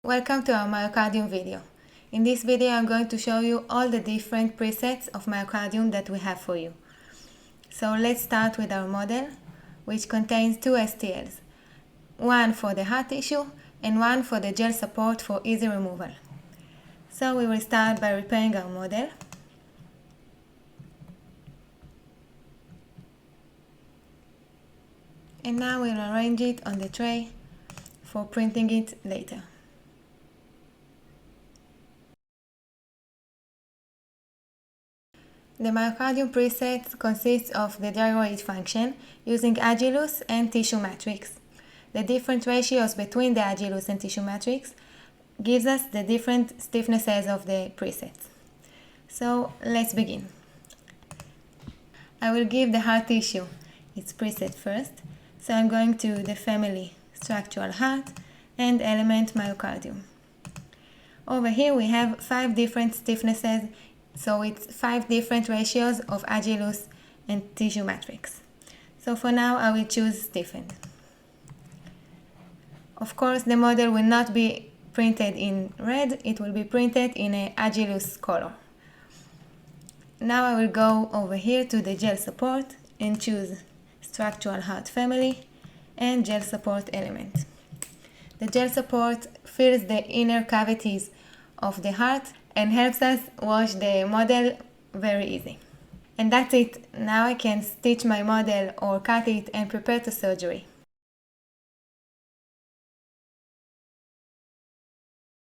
Welcome to our myocardium video. In this video I'm going to show you all the different presets of myocardium that we have for you. So let's start with our model, which contains two STLs, one for the heart tissue and one for the gel support for easy removal. So we will start by repairing our model. And now we'll arrange it on the tray for printing it later. The myocardium preset consists of the gyroid function using Agilus and tissue matrix. The different ratios between the Agilus and tissue matrix gives us the different stiffnesses of the presets. So let's begin. I will give the heart tissue its preset first. So I'm going to the family structural heart and element myocardium. Over here we have 5 different stiffnesses, so it's 5 different ratios of Agilus and tissue matrix. So for now I will choose stiffened. Of course the model will not be printed in red, it will be printed in a Agilus color. Now I will go over here to the gel support and choose structural heart family and gel support element. The gel support fills the inner cavities of the heart and helps us wash the model very easy. And that's it. Now I can stitch my model or cut it and prepare to surgery.